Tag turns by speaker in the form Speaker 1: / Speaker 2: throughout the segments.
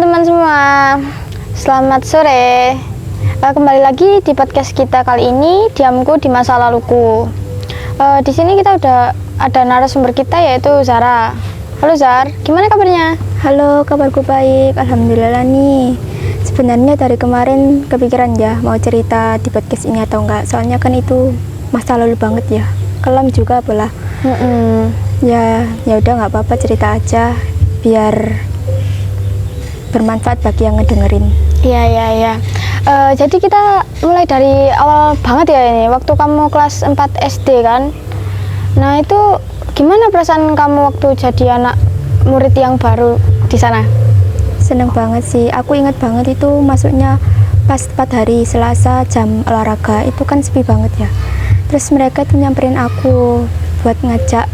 Speaker 1: teman-teman semua, selamat sore. Kembali lagi di podcast kita kali ini, Diamku di Masa Laluku. Di sini kita udah ada narasumber kita yaitu Zara. Halo Zar, gimana kabarnya?
Speaker 2: Halo, kabarku baik, alhamdulillah nih. Sebenarnya dari kemarin kepikiran ya mau cerita di podcast ini atau enggak. Soalnya kan itu masa lalu banget ya, kelam juga apalah. Ya udah nggak apa-apa, cerita aja biar bermanfaat bagi yang ngedengerin.
Speaker 1: Iya. Jadi kita mulai dari awal banget ya ini, waktu kamu kelas 4 SD kan. Nah itu gimana perasaan kamu waktu jadi anak murid yang baru di sana?
Speaker 2: Seneng banget sih, aku ingat banget itu masuknya pas 4 hari Selasa jam olahraga, itu kan sepi banget ya. Terus mereka tuh nyamperin aku buat ngajak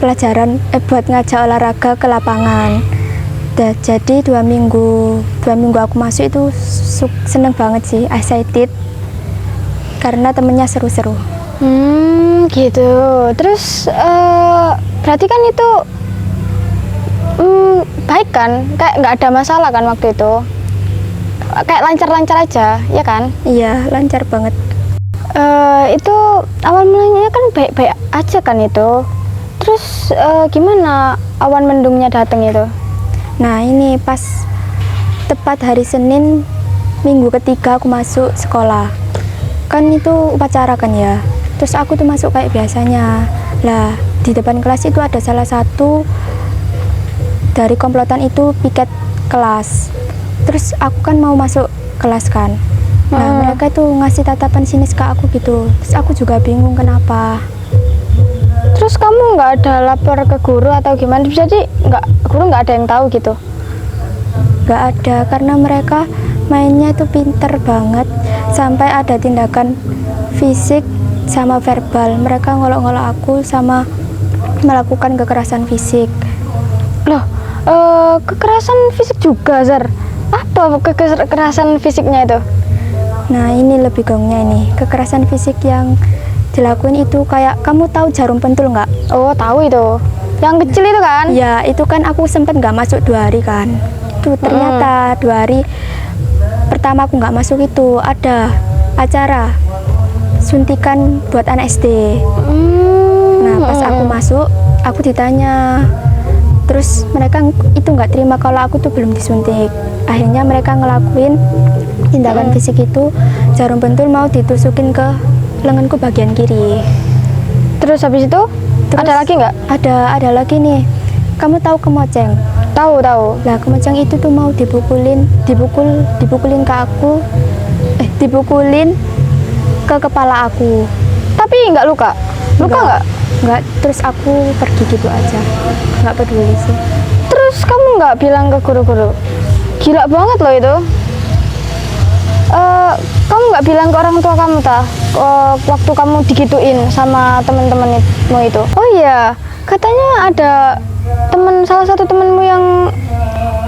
Speaker 2: buat ngajak olahraga ke lapangan. Jadi 2 minggu aku masuk itu seneng banget sih, excited karena temennya seru-seru.
Speaker 1: Gitu. Terus berarti kan itu baik kan, kayak nggak ada masalah kan waktu itu, kayak lancar-lancar aja ya kan?
Speaker 2: Iya, lancar banget.
Speaker 1: Itu awal mulanya kan baik-baik aja kan itu. Terus gimana awan mendungnya datang itu?
Speaker 2: Nah ini pas tepat hari Senin minggu ketiga aku masuk sekolah, kan itu upacara kan ya. Terus aku tuh masuk kayak biasanya lah, di depan kelas itu ada salah satu dari komplotan itu piket kelas. Terus aku kan mau masuk kelas kan, nah mereka tuh ngasih tatapan sinis ke aku gitu. Terus aku juga bingung kenapa.
Speaker 1: Terus kamu nggak ada lapor ke guru atau gimana? Jadi guru nggak ada yang tahu gitu?
Speaker 2: Nggak ada, karena mereka mainnya itu pinter banget. Sampai ada tindakan fisik sama verbal. Mereka ngolok-ngolok aku sama melakukan kekerasan fisik.
Speaker 1: Loh, kekerasan fisik juga, Zar? Apa kekerasan fisiknya itu?
Speaker 2: Nah ini lebih gongnya ini, kekerasan fisik yang dilakuin itu kayak, kamu tahu jarum pentul nggak?
Speaker 1: Oh tahu itu, yang kecil itu kan?
Speaker 2: Ya itu kan aku sempet nggak masuk 2 hari kan. Itu ternyata 2 hari pertama aku nggak masuk itu ada acara suntikan buat anak SD. Nah pas aku masuk, aku ditanya, terus mereka itu nggak terima kalau aku tuh belum disuntik. Akhirnya mereka ngelakuin tindakan fisik itu, jarum pentul mau ditusukin ke lenganku bagian kiri.
Speaker 1: Terus habis itu ada lagi nggak?
Speaker 2: Ada lagi nih. Kamu tahu kemoceng?
Speaker 1: Tahu.
Speaker 2: Lah kemoceng itu tuh mau dipukulin ke aku, dipukulin ke kepala aku.
Speaker 1: Tapi nggak luka? Luka nggak?
Speaker 2: Terus aku pergi gitu aja, nggak peduli sih.
Speaker 1: Terus kamu nggak bilang ke guru-guru? Gila banget loh itu. Kamu nggak bilang ke orang tua kamu waktu kamu digituin sama temen-temenmu itu? Oh iya, katanya ada salah satu temenmu yang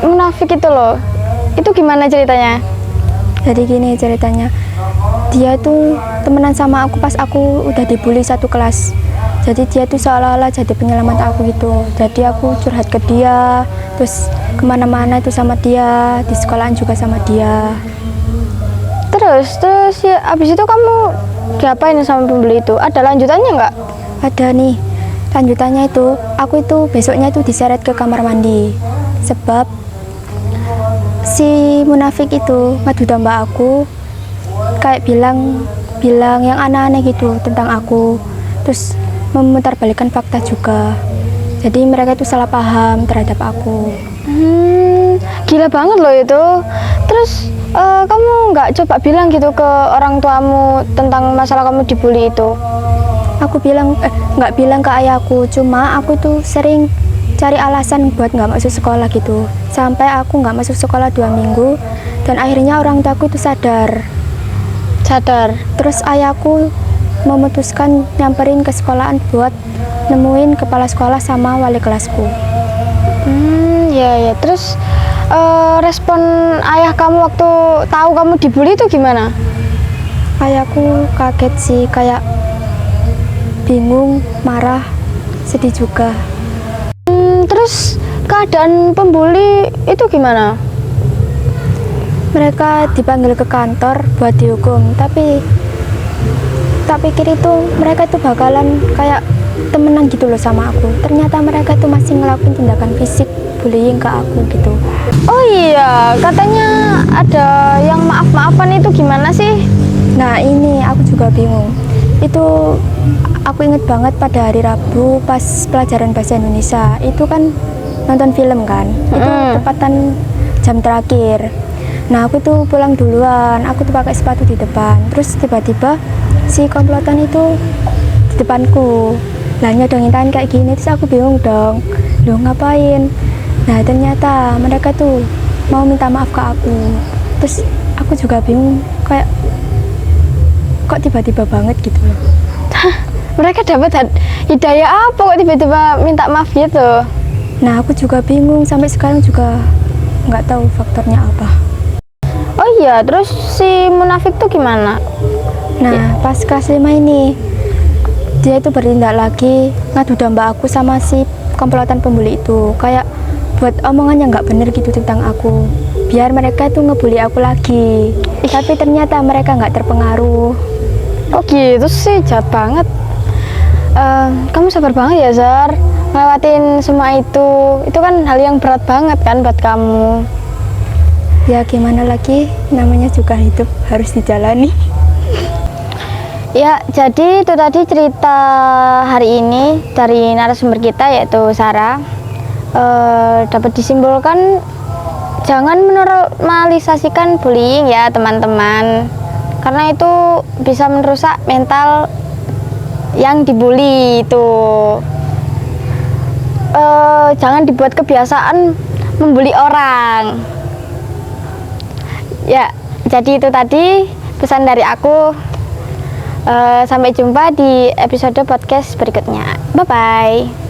Speaker 1: munafik itu loh. Itu gimana ceritanya?
Speaker 2: Jadi gini ceritanya, dia tuh temenan sama aku pas aku udah dibully satu kelas. Jadi dia tuh seolah-olah jadi penyelamat aku gitu. Jadi aku curhat ke dia, terus kemana-mana itu sama dia, di sekolahan juga sama dia.
Speaker 1: Terus ya abis itu kamu diapain sama pembeli itu? Ada lanjutannya nggak?
Speaker 2: Ada nih, lanjutannya itu aku itu besoknya itu diseret ke kamar mandi. Sebab si munafik itu ngadu domba aku, kayak bilang yang aneh-aneh gitu tentang aku. Terus memutarbalikkan fakta juga. Jadi mereka itu salah paham terhadap aku.
Speaker 1: Gila banget loh itu. Terus kamu nggak coba bilang gitu ke orang tuamu tentang masalah kamu dibully itu?
Speaker 2: Aku nggak bilang ke ayahku, cuma aku tuh sering cari alasan buat nggak masuk sekolah gitu. Sampai aku nggak masuk sekolah 2 minggu, dan akhirnya orang tuaku itu sadar. Terus ayahku memutuskan nyamperin ke sekolahan buat nemuin kepala sekolah sama wali kelasku.
Speaker 1: Ya. Terus respon ayah kamu waktu tahu kamu dibully itu gimana?
Speaker 2: Ayahku kaget sih, kayak bingung, marah, sedih juga.
Speaker 1: Terus keadaan pembuli itu gimana?
Speaker 2: Mereka dipanggil ke kantor buat dihukum, tapi tak pikir itu mereka itu bakalan kayak temenan gitu loh sama aku. Ternyata mereka tuh masih ngelakuin tindakan fisik bullying ke aku gitu.
Speaker 1: Oh iya, katanya ada yang maaf-maafan, itu gimana sih?
Speaker 2: Nah ini aku juga bingung. Itu aku inget banget pada hari Rabu pas pelajaran bahasa Indonesia. Itu kan nonton film kan. Itu tepatan jam terakhir. Nah aku tuh pulang duluan. Aku tuh pakai sepatu di depan. Terus tiba-tiba si komplotan itu di depanku. Lah nyodongin tangan kayak gini. Terus aku bingung dong. Loh ngapain? Nah ternyata mereka tuh mau minta maaf ke aku. Terus aku juga bingung kayak kok tiba-tiba banget gitu loh.
Speaker 1: Mereka dapat hidayah apa kok tiba-tiba minta maaf gitu?
Speaker 2: Nah aku juga bingung, sampai sekarang juga nggak tahu faktornya apa.
Speaker 1: Oh iya, terus si munafik tuh gimana?
Speaker 2: Nah pas kelas 5 ini dia itu bertindak lagi, ngadu domba aku sama si komplotan pembuli itu, kayak buat omongan yang nggak bener gitu tentang aku, biar mereka tuh ngebully aku lagi. Tapi ternyata mereka nggak terpengaruh.
Speaker 1: Oh gitu sih, jahat banget. Kamu sabar banget ya Zar, ngelewatin semua itu kan hal yang berat banget kan buat kamu.
Speaker 2: Ya gimana lagi, namanya juga hidup harus dijalani.
Speaker 1: Ya, jadi itu tadi cerita hari ini dari narasumber kita yaitu Sarah. Dapat disimpulkan jangan menormalisasikan bullying ya teman-teman, karena itu bisa merusak mental yang dibully itu. Jangan dibuat kebiasaan membuli orang ya. Jadi itu tadi pesan dari aku. Sampai jumpa di episode podcast berikutnya. Bye bye.